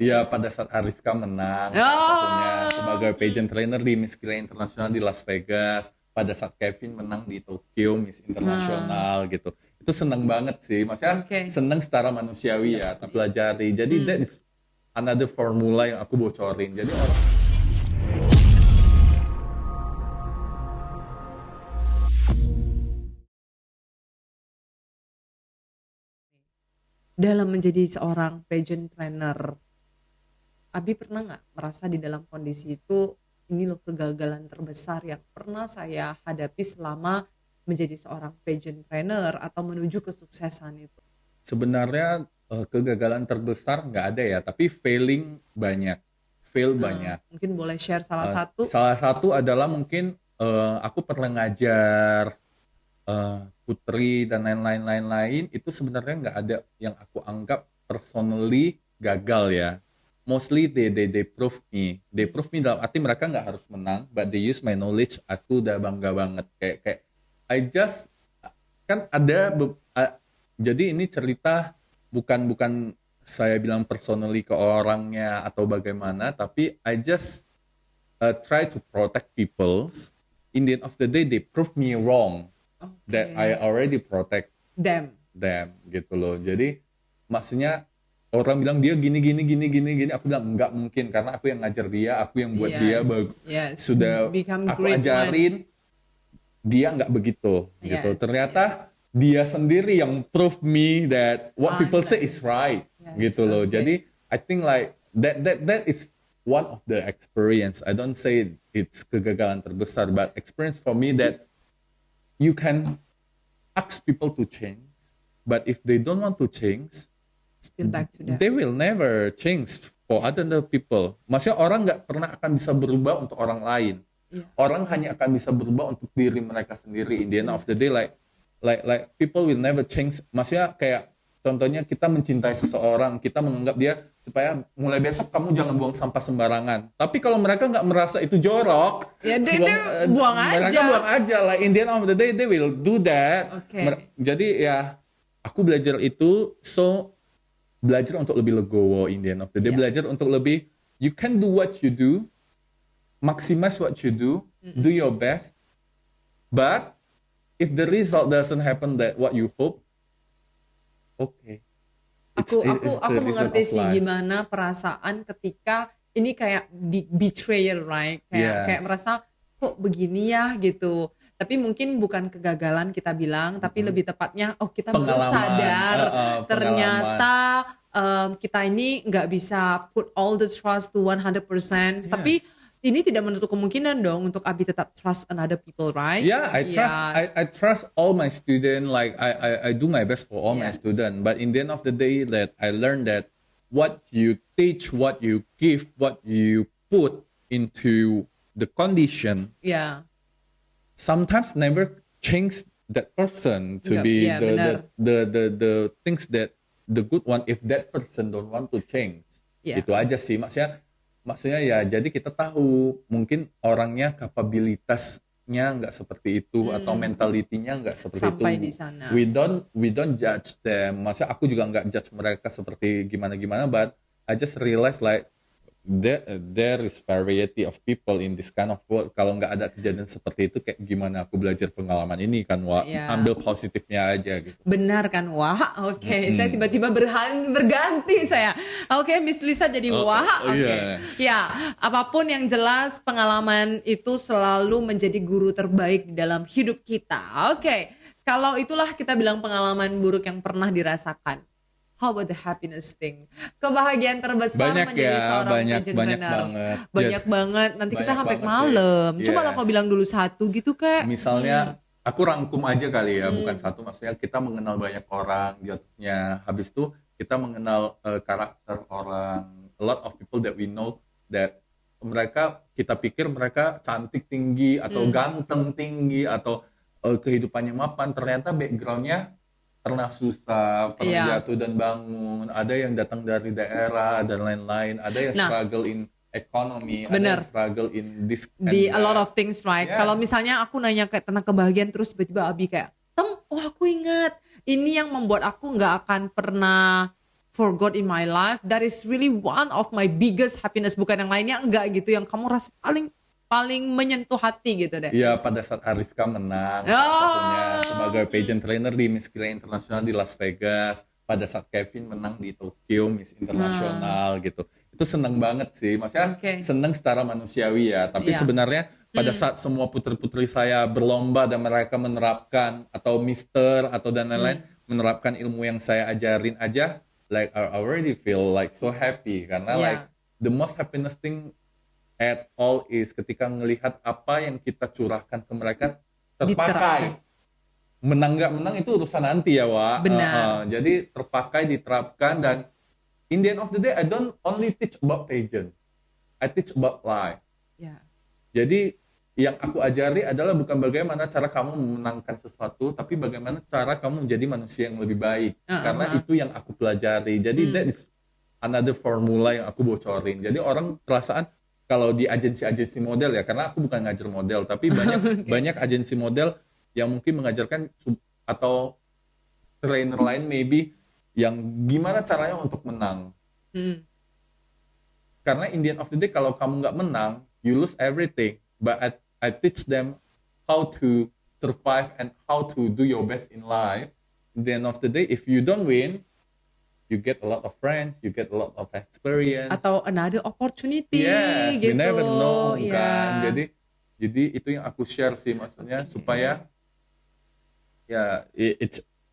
Iya, pada saat Ariska menang salah satunya sebagai Oh, pageant trainer di Miss Grand Internasional di Las Vegas, pada saat Kevin menang di Tokyo Miss nah, Internasional gitu. Itu seneng banget sih. Maksudnya oke. seneng secara manusiawi ya, tak pelajari. Jadi that Hmm. is another formula yang aku bocorin. Jadi orang Dalam menjadi seorang pageant trainer, Abi pernah nggak merasa di dalam kondisi itu, ini loh kegagalan terbesar yang pernah saya hadapi selama menjadi seorang pageant trainer atau menuju kesuksesan itu? sebenarnya kegagalan terbesar nggak ada ya, tapi failing banyak. Fail banyak. Mungkin boleh share salah satu. Salah satu adalah mungkin aku pernah ngajar Putri dan lain-lain itu sebenarnya nggak ada yang aku anggap personally gagal ya. Mostly they prove me dalam arti mereka nggak harus menang, but they use my knowledge. Aku udah bangga banget kayak kayak I just kan ada jadi ini cerita bukan bukan saya bilang personally ke orangnya atau bagaimana, tapi I just try to protect people's. In the end of the day, they prove me wrong that I Oke. already protect Them. them gitu loh. Jadi maksudnya orang bilang dia gini gini gini gini gini, aku bilang nggak mungkin karena aku yang ngajar dia, aku yang buat dia Yes, yes. sudah Become aku great one. ajarin, dia nggak begitu gitu. Yes, Ternyata yes. dia sendiri yang prove me that what people say Anda. is right Yes, gitu loh. oke. Jadi I think like that is one of the experience. I don't say it's kegagalan terbesar, but experience for me that you can ask people to change, but if they don't want to change, Still back to them. they will never change for other Yes. people. Maksudnya orang nggak pernah akan bisa berubah untuk orang lain. Iya, Orang hanya akan bisa berubah untuk diri mereka sendiri. In the end of benar. the day, like people will never change. Maksudnya kayak contohnya kita mencintai seseorang, kita menganggap dia supaya mulai besok kamu jangan buang sampah sembarangan. Tapi kalau mereka nggak merasa itu jorok, Ya, dia buang mereka aja. buang aja lah. In the end of the day, they will do that. Oke. Jadi ya, aku belajar itu, so belajar untuk lebih legowo in the end of the day. Iya. Belajar untuk lebih, you can do what you do, maximize what you do your best. But if the result doesn't happen that what you hope, okay, Aku the result mengerti of sih life. gimana perasaan ketika ini kayak di betrayal, right? Kayak Yes. merasa kok begini ya gitu. Tapi mungkin bukan kegagalan kita bilang, tapi lebih tepatnya oh kita baru Pengalaman, sadar pengalaman. ternyata kita ini nggak bisa put all the trust to 100%. Tapi Yes. ini tidak menutup kemungkinan dong untuk Abi tetap trust another people, right? Yeah, Ya, I trust all my students. Like I do my best for all my yes, students. But in the end of the day, that I learned that what you teach, what you give, what you put into the condition ya, sometimes never change that person to nggak, be ya benar, the things that the good one if that person don't want to change. ya. Itu aja sih maksudnya ya jadi kita tahu mungkin orangnya kapabilitasnya nggak seperti itu atau mentalitinya nggak seperti itu. Sampai di sana. We don't judge them. Maksudnya aku juga nggak judge mereka seperti gimana gimana, but I just realize like there is variety of people in this kind of world. Kalau nggak ada kejadian seperti itu, kayak gimana aku belajar pengalaman ini kan, wah Ya. ambil positifnya aja gitu. Benar kan Wah? Oke, saya tiba-tiba berganti saya. Oke, Miss Lisa jadi Wah. oh, Oke. yes. Ya, apapun yang jelas pengalaman itu selalu menjadi guru terbaik di dalam hidup kita. Oke. Kalau itulah kita bilang pengalaman buruk yang pernah dirasakan. How about the happiness thing? Kebahagiaan terbesar Banyak menjadi ya, seorang banyak pageant banyak trainer. banget. Banyak banget. Nanti kita Banyak sampai banget sih. malam. Coba lah Yes. kau bilang dulu satu gitu kayak. Misalnya aku rangkum aja kali ya, bukan satu, maksudnya kita mengenal banyak orang jatuhnya. Habis itu kita mengenal karakter orang. A lot of people that we know that mereka kita pikir mereka cantik tinggi atau ganteng tinggi atau kehidupannya mapan, ternyata backgroundnya pernah susah, pernah Iya. jatuh dan bangun. Ada yang datang dari daerah dan lain-lain. Ada yang Nah, struggle in economy, ada bener. yang struggle in this Di and a lot that. of things, right? Yes. Kalau misalnya aku nanya kayak tentang kebahagiaan terus tiba-tiba Abi kayak, oh aku ingat ini yang membuat aku nggak akan pernah forgot in my life, that is really one of my biggest happiness, bukan yang lainnya, enggak gitu, yang kamu rasa paling paling menyentuh hati gitu deh. Ya pada saat Ariska menang salah satunya sebagai Oh, pageant trainer di Miss Grand International di Las Vegas, pada saat Kevin menang di Tokyo Miss International gitu. Itu seneng banget sih, maksudnya oke. seneng secara manusiawi ya. Tapi Iya. sebenarnya pada saat semua putri-putri saya berlomba dan mereka menerapkan atau mister atau dan lain-lain menerapkan ilmu yang saya ajarin aja, like I already feel like so happy karena Iya. like the most happiness thing at all is ketika melihat apa yang kita curahkan ke mereka terpakai. Diterapkan. Menang nggak menang itu urusan nanti ya, Wak. Benar. Jadi terpakai, diterapkan, dan in the end of the day, I don't only teach about pageant. I teach about life. Ya. Jadi yang aku ajari adalah bukan bagaimana cara kamu memenangkan sesuatu, tapi bagaimana cara kamu menjadi manusia yang lebih baik. Karena itu yang aku pelajari. Jadi that is another formula yang aku bocorin. Jadi orang perasaan kalau di agensi-agensi model ya, karena aku bukan ngajar model, tapi banyak banyak agensi model yang mungkin mengajarkan atau trainer lain maybe yang gimana caranya untuk menang. Hmm. Karena in the end of the day kalau kamu nggak menang, you lose everything. But I teach them how to survive and how to do your best in life. In the end of the day, if you don't win, you get a lot of friends, you get a lot of experience. Atau another opportunity Yes, gitu. we never know Ya. kan. Jadi itu yang aku share sih maksudnya supaya ya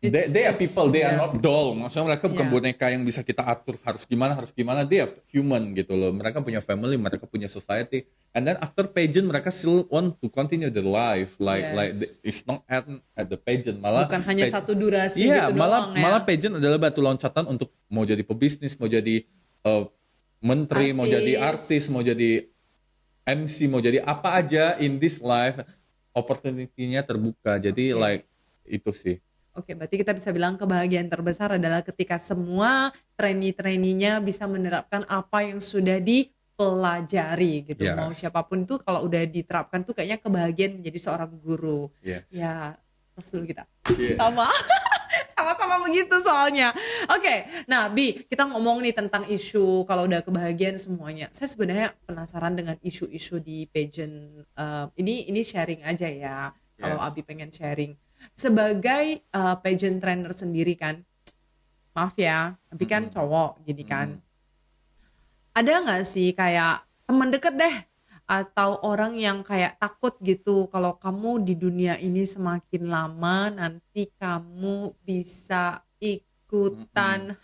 they are people, they are yeah. not doll. Maksudnya mereka bukan Yeah. boneka yang bisa kita atur harus gimana. They are human gitu loh. Mereka punya family, mereka punya society. And then after pageant mereka still want to continue their life like Yes. it's not at the pageant, malah Bukan hanya satu durasi iya, gitu malah doang ya. malah pageant adalah batu loncatan untuk mau jadi pebisnis, mau jadi menteri, mau jadi artis, mau jadi MC, mau jadi apa aja in this life, opportunity-nya terbuka. Jadi like itu sih. Oke, berarti kita bisa bilang kebahagiaan terbesar adalah ketika semua trainee-trainee-nya bisa menerapkan apa yang sudah dipelajari gitu. Yes. Mau siapapun tuh kalau udah diterapkan tuh kayaknya kebahagiaan menjadi seorang guru. Yes. Ya, terus dulu kita. Yeah. Sama. Sama-sama begitu soalnya. Oke, nah Bi, kita ngomong nih tentang isu kalau udah kebahagiaan semuanya. Saya sebenarnya penasaran dengan isu-isu di pageant. Ini sharing aja ya. Kalau Yes. Abi pengen sharing. Sebagai pageant trainer sendiri kan, maaf ya, Abi kan cowok gini kan. Ada nggak sih kayak teman deket deh atau orang yang kayak takut gitu kalau kamu di dunia ini semakin lama nanti kamu bisa ikutan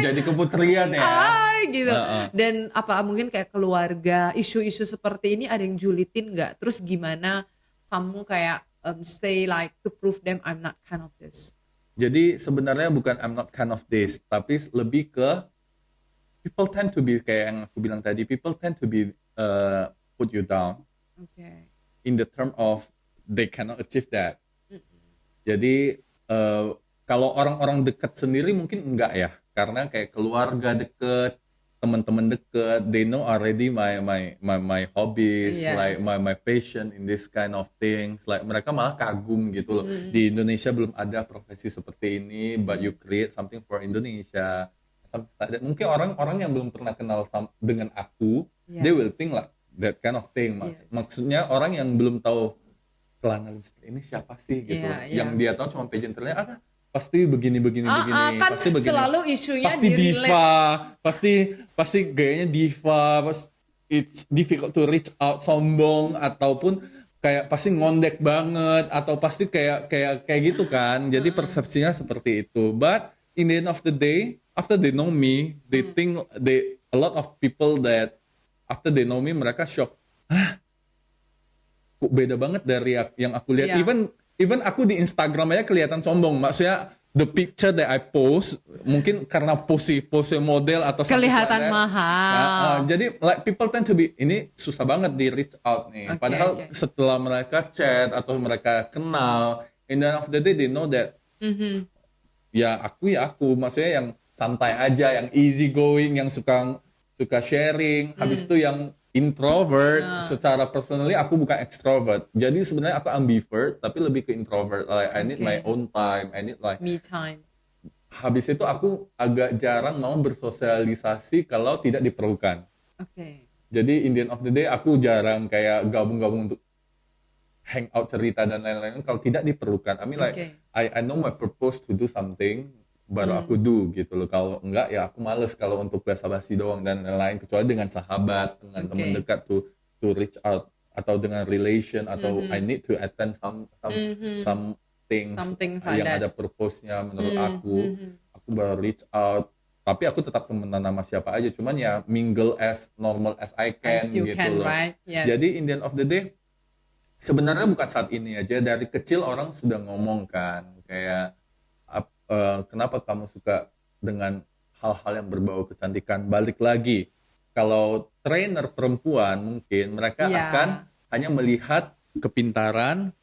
Jadi keputrian ya. hai gitu. Heeh. Dan apa mungkin kayak keluarga, isu-isu seperti ini ada yang julitin nggak? Terus gimana kamu kayak stay like to prove them I'm not kind of this. Jadi sebenarnya bukan I'm not kind of this, tapi lebih ke people tend to be kayak yang aku bilang tadi, people tend to be put you down Oke. in the term of they cannot achieve that. Jadi kalau orang-orang dekat sendiri mungkin enggak ya, karena kayak keluarga dekat, teman-teman dekat, they know already my hobbies, Yes. like my passion in this kind of things. Like mereka malah kagum gitu loh. Di Indonesia belum ada profesi seperti ini, but you create something for Indonesia. Mungkin orang-orang yang belum pernah kenal dengan aku, Yeah. they will think like that kind of thing. Yes. Maksudnya orang yang belum tahu Kelana Listri ini siapa sih gitu. Yeah, Yang yeah. dia tahu cuma pageant trainer, pasti begini, Kan pasti begini. selalu isunya Pasti di-relate. diva, pasti gayanya diva, it's difficult to reach out, sombong, ataupun kayak pasti ngondek banget, atau pasti kayak gitu kan. Jadi persepsinya seperti itu. But in the end of the day, after they know me, they think a lot of people that after they know me mereka shock. Kok beda banget dari yang aku lihat. Yeah. Even aku di Instagram aja kelihatan sombong. Maksudnya the picture that I post mungkin karena pose model atau Kelihatan mahal. jadi like people tend to be ini susah banget di reach out nih. Okay, Padahal okay. setelah mereka chat atau mereka kenal, in the end of the day they know that ya aku maksudnya yang santai aja, yang easy going, yang suka sharing. Habis itu yang introvert. Secara personally aku bukan extrovert. Jadi sebenarnya aku ambivert tapi lebih ke introvert. Like I need my own time. I need like Me time. habis itu aku agak jarang mau bersosialisasi kalau tidak diperlukan. Oke. Jadi in the end of the day aku jarang kayak gabung-gabung untuk hangout cerita dan lain-lain kalau tidak diperlukan. I mean like Oke. I know my purpose to do something baru aku Hmm. do gitu loh. Kalau enggak ya aku males kalau untuk basa-basi doang dan lain-lain kecuali dengan sahabat, dengan teman Oke. dekat to reach out atau dengan relation atau I Mhm. need to attend some Mhm. things Some things like yang that. ada purpose-nya menurut Hmm. Hmm. aku baru reach out. Tapi aku tetap temenan sama siapa aja, cuman ya mingle as normal as I As can you gitu can, loh. right? Yes. Jadi in the end of the day sebenarnya bukan saat ini aja, dari kecil orang sudah ngomong kan kayak kenapa kamu suka dengan hal-hal yang berbau kecantikan. Balik lagi, kalau trainer perempuan mungkin mereka akan Iya. hanya melihat kepintaran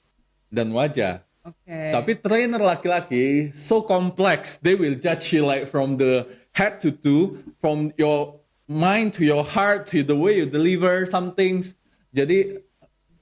dan wajah, Oke. tapi trainer laki-laki so complex, they will judge you like from the head to toe, from your mind to your heart to the way you deliver some things. Jadi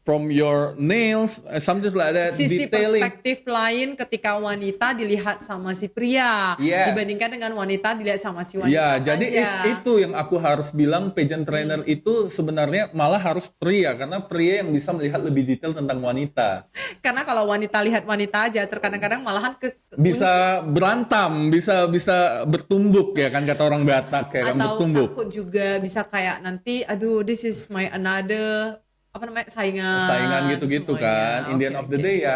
from your nails, something like that, Sisi detailing. perspektif lain ketika wanita dilihat sama si pria Yes. dibandingkan dengan wanita dilihat sama si Ya, wanita jadi saja. itu yang aku harus bilang pageant trainer Hmm. itu sebenarnya malah harus pria karena pria yang bisa melihat lebih detail tentang wanita. Karena kalau wanita lihat wanita aja terkadang-kadang malahan Bisa berantem, bisa bisa bertumbuk ya kan kata orang Batak kayak kan atau bertumbuk. takut juga bisa kayak nanti aduh this is my another apa namanya Saingan saingan gitu-gitu kan. semuanya. In the Oke, end of the oke. day ya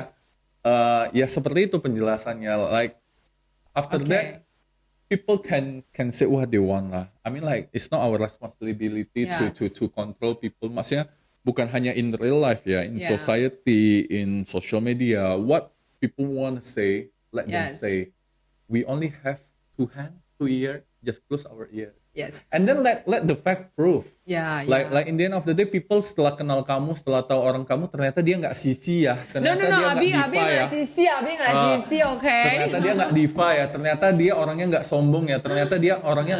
ya seperti itu penjelasannya. Like after that Oke. people can say what they want lah. I mean like it's not our responsibility Yes. to control people. Maksudnya bukan hanya in real life ya, in Yeah. society, in social media. What people want to say, let them Yes. say. We only have two hands, two ears. Just close our ears. Yes. And then let the fact prove. Ya, Like ya. in the end of the day, people setelah kenal kamu, setelah tahu orang kamu, ternyata dia nggak sisi ya, No, no, ternyata no, dia nggak Abi diva nggak ya. sisi, Abi nggak Ah, sisi, oke. ternyata dia nggak diva ya, ternyata dia orangnya nggak sombong ya, ternyata dia orangnya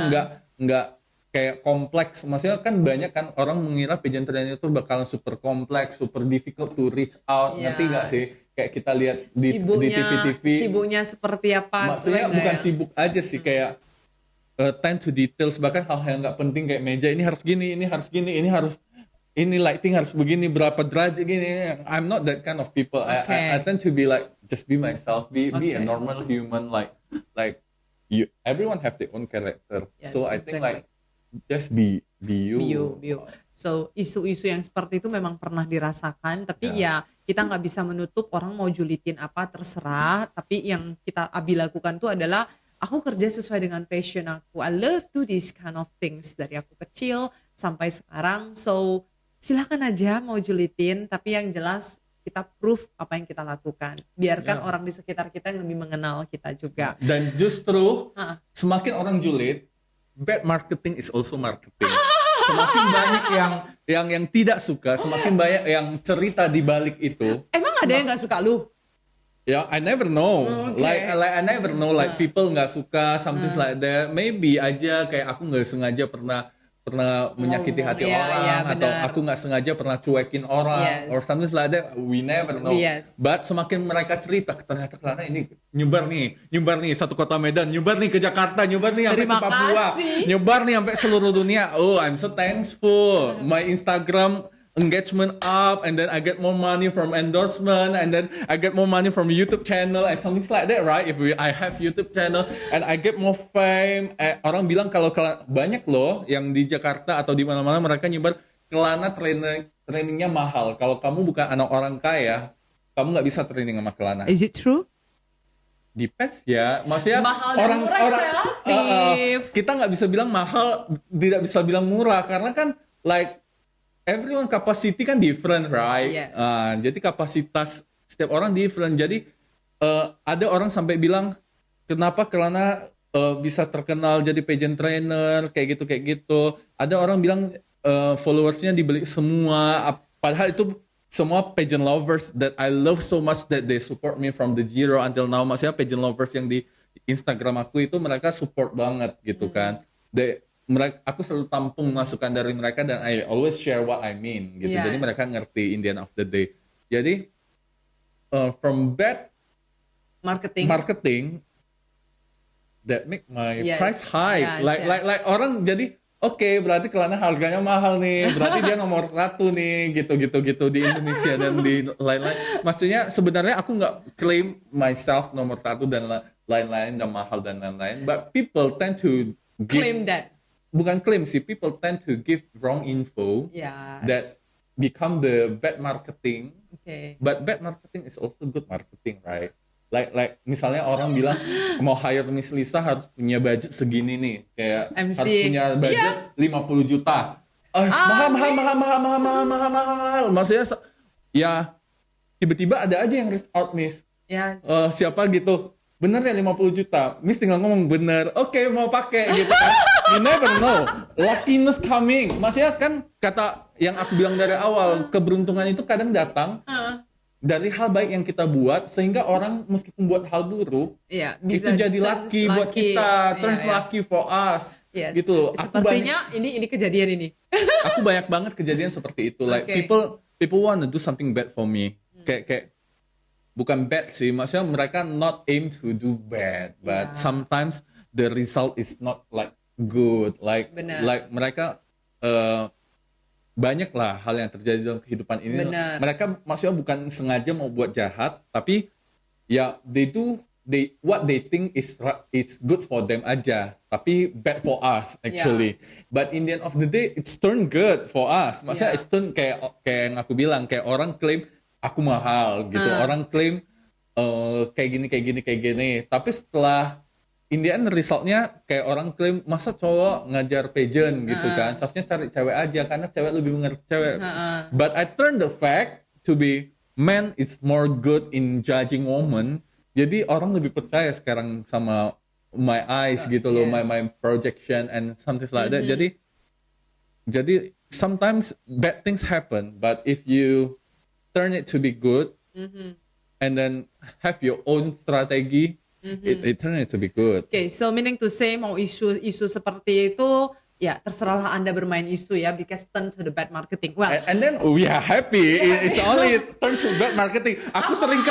nggak kayak kompleks. Maksudnya kan banyak kan orang mengira pageant trainer itu bakalan super kompleks, super difficult to reach out, ngerti nggak sih? Yes. Kayak kita lihat di TV-TV, Sibuknya seperti apa, maksudnya enggak bukan ya? sibuk aja sih, kayak tend to details, bahkan hal-hal yang nggak penting kayak meja ini harus gini, ini harus gini, ini harus ini lighting harus begini, berapa derajat gini. I'm not that kind of people. I Oke. tend to be like just be myself, be a Oke. normal human, like you. Everyone have their own character, so Yes, I think exactly. like just be you. Bio. So, isu-isu yang seperti itu memang pernah dirasakan, tapi Ya. ya kita nggak bisa menutup orang mau julitin apa terserah, tapi yang kita Abi lakukan tuh adalah aku kerja sesuai dengan passion aku. I love to this kind of things dari aku kecil sampai sekarang. So, silakan aja mau julitin, tapi yang jelas kita proof apa yang kita lakukan. Biarkan Ya. orang di sekitar kita yang lebih mengenal kita juga. Dan justru Ha. semakin orang julid, bad marketing is also marketing. Semakin banyak yang tidak suka, semakin banyak yang cerita di balik itu. Emang ada yang nggak suka lu? Ya, I never know. Okay. Like I never know. Like people nggak suka something like that. Maybe aja kayak aku nggak sengaja pernah menyakiti hati Iya, orang, iya, atau benar. aku nggak sengaja pernah cuekin orang, Yes. or something like that. We never know. Yes. But semakin mereka cerita, ternyata Kelana ini nyebar nih satu kota Medan, nyebar nih ke Jakarta, nyebar nih sampai ke Terima Papua, kasih. nyebar nih sampai seluruh dunia. Oh, I'm so thankful. My Instagram engagement up, and then I get more money from endorsement, and then I get more money from YouTube channel and something like that, right? I have YouTube channel and I get more fame. Orang bilang kalau banyak loh yang di Jakarta atau di mana-mana mereka nyebar Kelana trainingnya mahal. Kalau kamu bukan anak orang kaya, kamu nggak bisa training sama Kelana. Is it true? Depends ya, maksudnya Mahal dan murah itu relatif. kita nggak bisa bilang mahal, tidak bisa bilang murah karena kan like everyone capacity kan different, right? Yes. Jadi kapasitas setiap orang different. Jadi ada orang sampai bilang kenapa Kelana bisa terkenal jadi pageant trainer kayak gitu. Ada orang bilang followersnya dibeli semua, padahal itu semua pageant lovers that I love so much that they support me from the zero until now. Maksudnya pageant lovers yang di Instagram aku itu mereka support banget gitu kan. Aku selalu tampung masukan dari mereka dan I always share what I mean gitu. Yes. Jadi mereka ngerti in the end of the day. Jadi from bad Marketing. marketing that make my Yes, price high. yes, Like yes. orang jadi oke, berarti kelana harganya mahal nih. Berarti dia nomor satu nih, gitu di Indonesia dan di lain-lain. Maksudnya sebenarnya aku nggak claim myself nomor satu dan lain-lain dan mahal dan lain-lain. But people tend to Claim give, that. bukan claim sih, people tend to give wrong info that Yes. become the bad marketing. Okay. But bad marketing is also good marketing, right? Like misalnya orang bilang mau hire Miss Lisa harus punya budget segini nih, kayak MC. harus punya budget 50 juta. Mahal. Maksudnya ya tiba-tiba ada aja yang reach out Miss. Yes. Siapa gitu. Bener ya 50 juta. Miss tinggal ngomong bener. Oke, mau pakai gitu kan. You never know. Luckiness coming. Maksudnya kan kata yang aku bilang dari awal, keberuntungan itu kadang datang dari hal baik yang kita buat sehingga orang meskipun buat hal buruk Iya, itu bisa jadi turns lucky buat kita, turns Iya, iya. lucky for us. Yes. Gitu loh. Sepertinya ini kejadian ini. Aku banyak banget kejadian seperti itu. Like Okay. people want to do something bad for me. Kayak bukan bad sih, maksudnya mereka not aim to do bad, but Yeah. sometimes the result is not like good. Like Benar. mereka banyak lah hal yang terjadi dalam kehidupan ini. Benar. Mereka maksudnya bukan sengaja mau buat jahat, tapi ya what they think is good for them aja, tapi bad for us actually. But in the end of the day, it's turn good for us. Maksudnya Yeah. it's turn kayak yang aku bilang, kayak orang klaim aku mahal gitu, orang klaim kayak gini. Tapi setelah in the end resultnya kayak orang klaim masa cowok ngajar pageant gitu kan, seharusnya cari cewek aja karena cewek lebih mengerti cewek. But I turn the fact to be man is more good in judging woman. Jadi orang lebih percaya sekarang sama my eyes gitu loh, Yes. my projection and something like that. Jadi sometimes bad things happen, but if you turn it to be good and then have your own strategi, it turn it to be good. Okay, so meaning to say mau isu seperti itu ya terserahlah Anda bermain isu ya, because turn to the bad marketing. Well, And then we are happy. It's only turn to bad marketing. Aku sering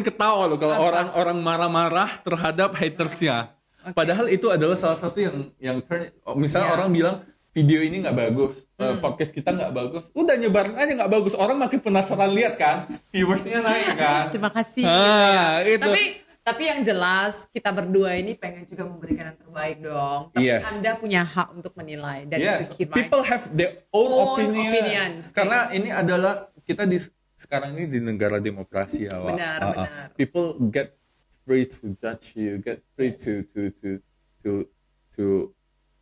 ketawa loh. Kalau orang marah-marah terhadap hatersnya. Padahal itu adalah salah satu yang turn. Misalnya orang bilang video ini nggak bagus, podcast kita nggak bagus. Udah nyebarin aja nggak bagus. Orang makin penasaran lihat kan, viewersnya naik kan. terima kasih. Itu. Tapi yang jelas kita berdua ini pengen juga memberikan yang terbaik dong. Tapi Yes. Anda punya hak untuk menilai. That's the Yes, key, right? people have their own opinions. Karena ini adalah kita sekarang ini di negara demokrasi ya, Wak. Benar. People get free to judge you, get free to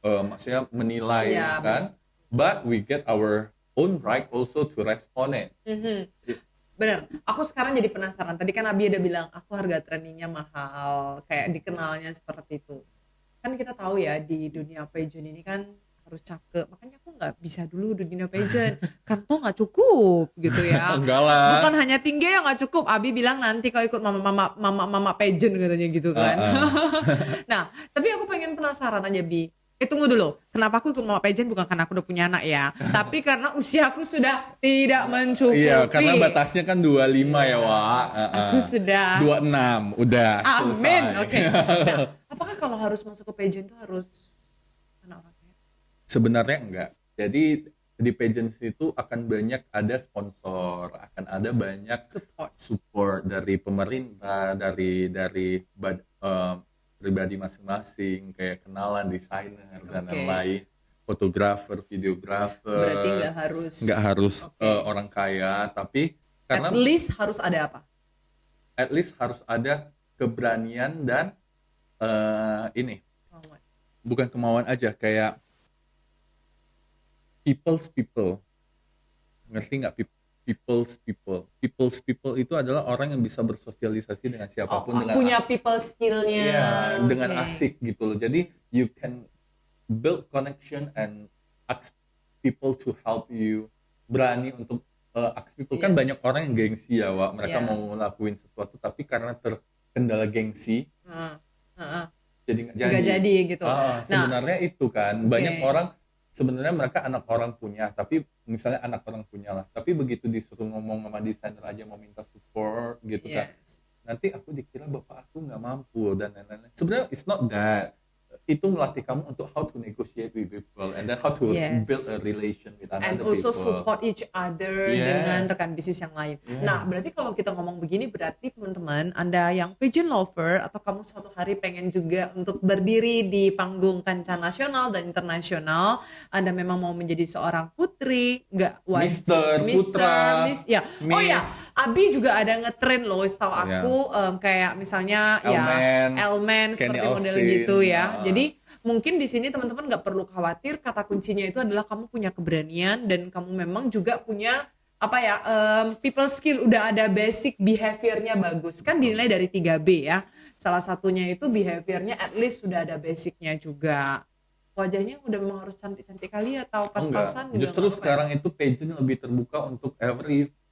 maksudnya menilai Ya, kan. But we get our own right also to respond it. Bener, aku sekarang jadi penasaran. Tadi kan Abi ada bilang, aku harga trainingnya mahal, kayak dikenalnya seperti itu. Kan kita tahu ya, di dunia pageant ini kan harus cakep. Makanya aku nggak bisa dulu di dunia pageant. Kan toh nggak cukup gitu ya. Enggak lah. Bukan hanya tinggi yang nggak cukup. Abi bilang nanti kalau ikut mama pageant katanya gitu kan. Nah, tapi aku pengen penasaran aja, Bi. Tunggu dulu, kenapa aku ikut mama pageant bukan karena aku udah punya anak ya, tapi karena usiaku sudah tidak mencukupi. Iya, karena batasnya kan 25 ya, Wak. Aku sudah 26, udah Amin, selesai. oke. Nah, apakah kalau harus masuk ke pageant itu harus anak orang kaya? Sebenarnya enggak. Jadi di pageant itu akan banyak ada sponsor, akan ada banyak support dari pemerintah, dari pribadi masing-masing, kayak kenalan desainer dan lain-lain, fotografer, videografer. Berarti nggak harus orang kaya, tapi karena at least harus ada apa? At least harus ada keberanian dan ini bukan kemauan aja, kayak people's people. Ngerti nggak? People's people itu adalah orang yang bisa bersosialisasi dengan siapapun, dengan punya people skillnya. Iya, dengan asik gitu loh. Jadi you can build connection and ask people to help you. Berani untuk ask people. Kan banyak orang yang gengsi ya, Wak. Mereka mau ngelakuin sesuatu tapi karena terkendala gengsi jadi nggak jadi gitu. Sebenarnya itu kan banyak orang, sebenarnya mereka anak orang punya, tapi misalnya anak orang punya lah, tapi begitu disuruh ngomong sama desainer aja mau minta support gitu kan, nanti aku dikira bapak aku nggak mampu dan lain-lain. Sebenarnya it's not that. Itu melatih kamu untuk how to negotiate with people and then how to build a Yes. relation with And another also people. support each other dengan Yes, rekan bisnis yang lain. Nah, berarti yes. kalau kita ngomong begini, berarti teman-teman, Anda yang pageant lover, atau kamu suatu hari pengen juga untuk berdiri di panggung kancah nasional dan internasional, Anda memang mau menjadi seorang putri, nggak wajib, Mister, Mister, Putra, Miss, ya. Oh ya, Miss, Abi juga ada ngetrend loh, setahu aku, ya, kayak misalnya ya, Elman, Elmen Kenny seperti model gitu Austin, ya. Jadi mungkin di sini teman-teman nggak perlu khawatir, kata kuncinya itu adalah kamu punya keberanian dan kamu memang juga punya apa ya, people skill, udah ada basic behaviornya bagus kan, betul. dinilai dari 3B ya, salah satunya itu behaviornya at least sudah ada basicnya juga. Wajahnya udah memang harus cantik-cantik kali atau Oh enggak, pas-pasan juga justru nggak apa-apa ya? sekarang itu pageant lebih terbuka untuk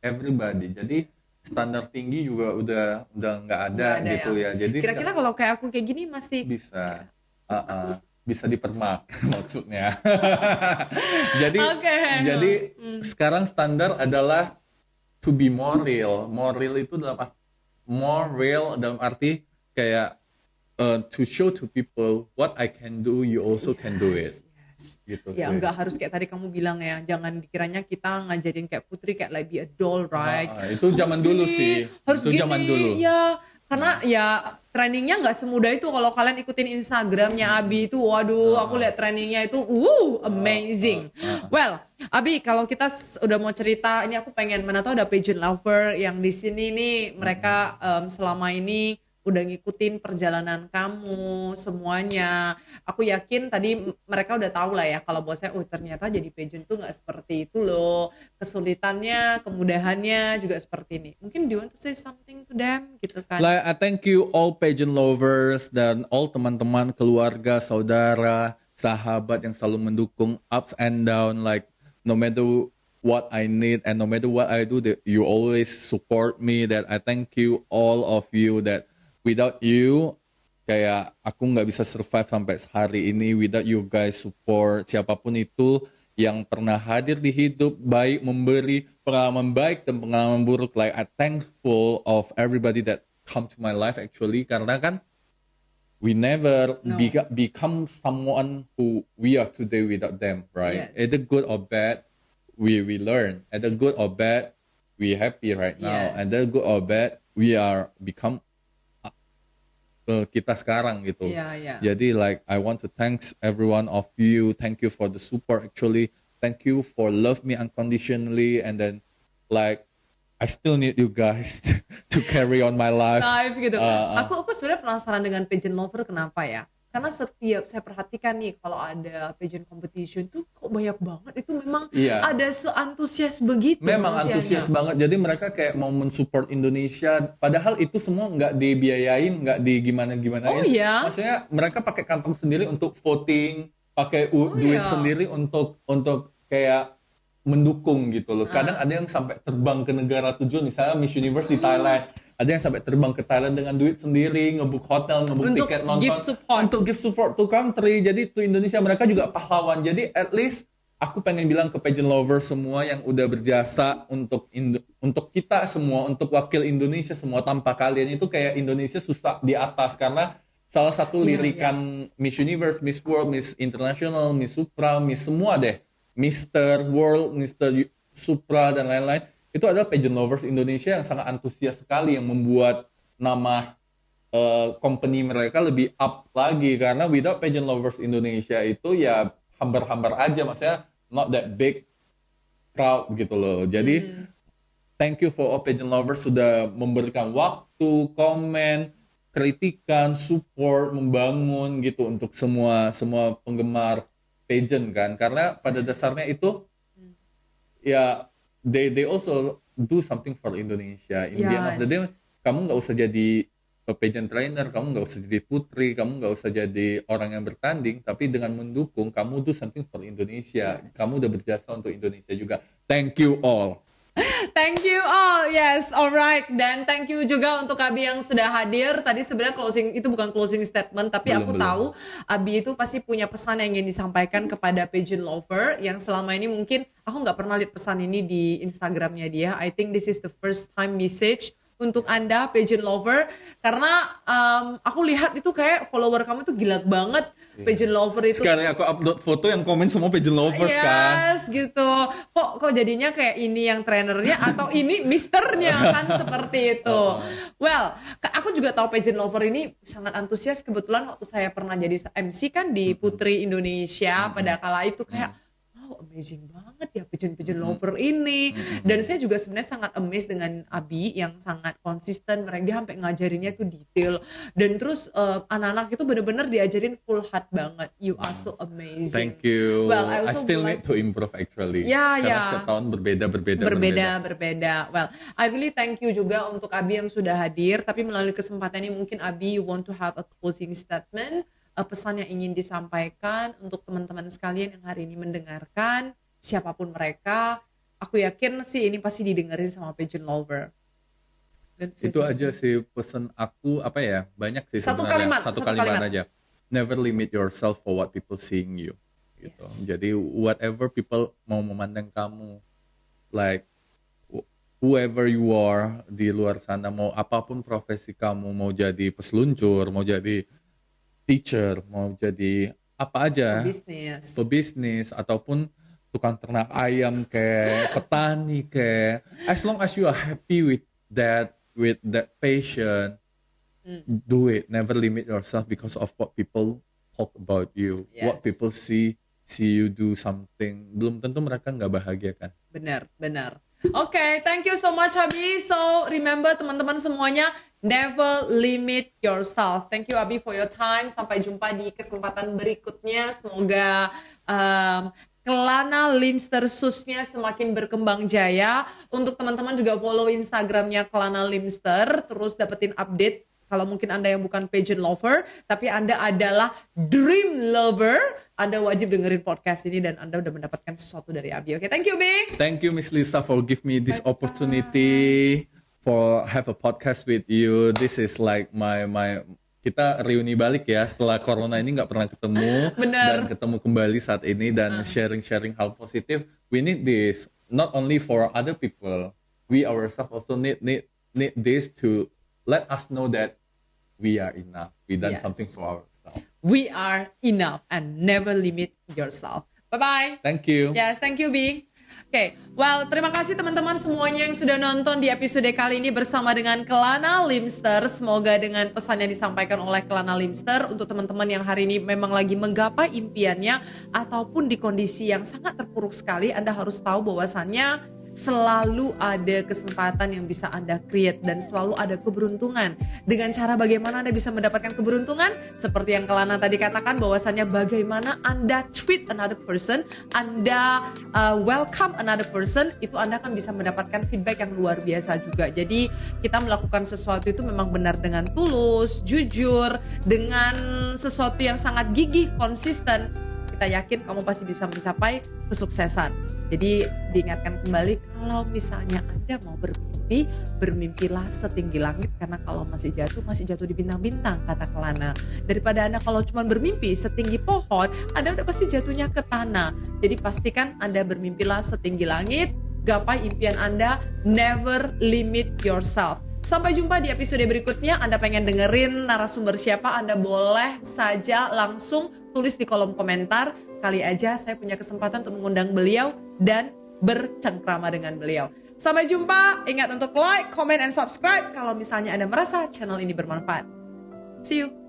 everybody. Jadi standar tinggi juga udah nggak ada Nggak ada ya. gitu ya. Jadi Kira-kira kalau kayak aku kayak gini masih bisa bisa dipermak maksudnya. Jadi oke. jadi sekarang standar adalah to be more real. More real dalam arti kayak to show to people what I can do, you also can do it. Yes, yes. Gitu Ya sih. enggak harus kayak tadi kamu bilang ya, jangan dikiranya kita ngajarin kayak putri kayak like be a doll, right? Itu zaman dulu sih. Harus Itu gini, zaman dulu. ya. Karena ya trainingnya nggak semudah itu. Kalau kalian ikutin Instagramnya Abi itu, waduh, aku lihat trainingnya itu, amazing. Well, Abi, kalau kita udah mau cerita, ini aku pengen, mana tahu ada pageant lover yang di sini nih, mereka selama ini udah ngikutin perjalanan kamu semuanya. Aku yakin tadi mereka udah tahu lah ya kalau buat saya, oh ternyata jadi pageant tuh nggak seperti itu loh. Kesulitannya, kemudahannya juga seperti ini. Mungkin do you want to say something to them gitu kan? Like, I thank you all pageant lovers dan all teman-teman, keluarga, saudara, sahabat yang selalu mendukung ups and down. Like no matter what I need and no matter what I do, that you always support me. That I thank you all of you. That without you, kayak aku nggak bisa survive sampai hari ini. Without you guys support, siapapun itu yang pernah hadir di hidup, baik memberi pengalaman baik dan pengalaman buruk. Like I thankful of everybody that come to my life actually, karena kan we never No. become someone who we are today without them, right? Yes. Either good or bad, we learn. Either good or bad, we happy right now. Yes. Either good or bad, we are become kita sekarang gitu. Iya, iya. Jadi like I want to thanks every one of you. Thank you for the support actually. Thank you for love me unconditionally, and then like I still need you guys to carry on my life. Live gitu. Aku sebenarnya penasaran dengan pageant lover, kenapa ya? Karena setiap saya perhatikan nih kalau ada pageant competition tuh kok banyak banget, itu memang Iya. ada seantusias begitu Memang manusianya. antusias banget. Jadi mereka kayak mau mensupport Indonesia. Padahal itu semua nggak dibiayain, nggak di gimana-gimanain. Oh, iya? Maksudnya mereka pakai kantong sendiri untuk voting, pakai duit iya? sendiri untuk kayak mendukung gitu loh. Kadang ada yang sampai terbang ke negara tujuan, misalnya Miss Universe di Thailand. Ada yang sampai terbang ke Thailand dengan duit sendiri, ngebuk hotel, ngebuk Untuk tiket nonton. give support. Untuk give support to country. Jadi to Indonesia, mereka juga pahlawan. Jadi at least aku pengen bilang ke pageant lover semua yang udah berjasa untuk kita semua, untuk wakil Indonesia semua. Tanpa kalian itu kayak Indonesia susah di atas, karena salah satu lirikan Miss Universe, Miss World, Miss International, Miss Supra, Miss semua deh, Mister World, Mister Supra dan lain-lain, itu adalah pageant lovers Indonesia yang sangat antusias sekali, yang membuat nama company mereka lebih up lagi. Karena without pageant lovers Indonesia itu ya hambar-hambar aja, maksudnya not that big crowd gitu loh. Jadi thank you for all pageant lovers sudah memberikan waktu, komen, kritikan, support, membangun gitu untuk semua penggemar pageant kan. Karena pada dasarnya itu ya they also do something for Indonesia. In the end of the day, kamu nggak usah jadi pageant trainer, kamu nggak usah jadi putri, kamu nggak usah jadi orang yang bertanding, tapi dengan mendukung, kamu do something for Indonesia. Kamu udah berjasa untuk Indonesia juga. Thank you all. Thank you all, yes, alright. Dan thank you juga untuk Abi yang sudah hadir. Tadi sebenarnya closing itu bukan closing statement, tapi aku tahu Abi itu pasti punya pesan yang ingin disampaikan kepada pageant lover yang selama ini mungkin aku nggak pernah lihat pesan ini di Instagramnya dia. I think this is the first time message untuk Anda pageant lover, karena aku lihat itu kayak follower kamu tuh gila banget. Pageant lover itu Sekali aku upload foto yang komen semua pageant lovers kan. yes gitu. Kok jadinya kayak ini yang trainernya atau ini misternya kan seperti itu. Well, aku juga tahu pageant lover ini sangat antusias. Kebetulan waktu saya pernah jadi MC kan di Putri Indonesia pada kala itu kayak wow, amazing banget ya pageant lover ini. Dan saya juga sebenarnya sangat amazed dengan Abi yang sangat konsisten. Mereka dia sampai ngajarinnya itu detail. Dan terus anak-anak itu benar-benar diajarin full heart banget. You are so amazing. Thank you. Well, I still need to improve actually. Ya, Karena ya. setiap tahun berbeda. Well, I really thank you juga untuk Abi yang sudah hadir. Tapi melalui kesempatan ini mungkin Abi you want to have a closing statement, pesan yang ingin disampaikan untuk teman-teman sekalian yang hari ini mendengarkan, siapapun mereka. Aku yakin sih ini pasti didengerin sama pageant lover. Dan Itu aja sih pesan aku, apa ya, banyak sih Satu sebenarnya. kalimat, Satu satu kalimat kalimat. aja. Never limit yourself for what people seeing you. Gitu. Yes. Jadi whatever people mau memandang kamu, like whoever you are di luar sana, mau apapun profesi kamu, mau jadi peseluncur, mau jadi teacher, mau jadi apa aja, Bisnis. pebisnis ataupun tukang ternak ayam kayak petani kayak, as long as you are happy with that passion, do it. Never limit yourself because of what people talk about you, what Yes. people see you do something, belum tentu mereka nggak bahagia kan. Benar. Oke, thank you so much Abi. So remember teman-teman semuanya, never limit yourself. Thank you Abi for your time. Sampai jumpa di kesempatan berikutnya. Semoga Kelana Limster Susnya semakin berkembang jaya. Untuk teman-teman juga follow Instagramnya Kelana Limster, terus dapetin update. Kalau mungkin Anda yang bukan pageant lover, tapi Anda adalah dream lover, Anda wajib dengerin podcast ini dan Anda udah mendapatkan sesuatu dari Abi. Oke, thank you, Bi. Thank you Miss Lisa for give me this opportunity for have a podcast with you. This is like my kita reuni balik ya setelah corona ini nggak pernah ketemu. Benar. Dan ketemu kembali saat ini dan sharing hal positif. We need this not only for other people, we ourselves also need this to let us know that we are enough. We done Yes. something for ourselves. We are enough and never limit yourself. Bye-bye. Thank you. Yes, thank you, Bi. Oke, well, terima kasih teman-teman semuanya yang sudah nonton di episode kali ini bersama dengan Kelana Limster. Semoga dengan pesan yang disampaikan oleh Kelana Limster untuk teman-teman yang hari ini memang lagi menggapai impiannya ataupun di kondisi yang sangat terpuruk sekali, Anda harus tahu bahwasannya selalu ada kesempatan yang bisa Anda create dan selalu ada keberuntungan. Dengan cara bagaimana Anda bisa mendapatkan keberuntungan? Seperti yang Kelana tadi katakan bahwasannya bagaimana Anda treat another person, Anda welcome another person, itu Anda akan bisa mendapatkan feedback yang luar biasa juga. Jadi kita melakukan sesuatu itu memang benar dengan tulus, jujur, dengan sesuatu yang sangat gigih, konsisten. Kita yakin kamu pasti bisa mencapai kesuksesan. Jadi diingatkan kembali, kalau misalnya Anda mau bermimpi, bermimpilah setinggi langit, karena kalau masih jatuh di bintang-bintang, kata Kelana. Daripada Anda kalau cuma bermimpi setinggi pohon, Anda udah pasti jatuhnya ke tanah. Jadi pastikan Anda bermimpilah setinggi langit, gapai impian Anda, never limit yourself. Sampai jumpa di episode berikutnya. Anda pengen dengerin narasumber siapa, Anda boleh saja langsung tulis di kolom komentar. Kali aja saya punya kesempatan untuk mengundang beliau dan bercengkrama dengan beliau. Sampai jumpa. Ingat untuk like, comment, and subscribe kalau misalnya Anda merasa channel ini bermanfaat. See you.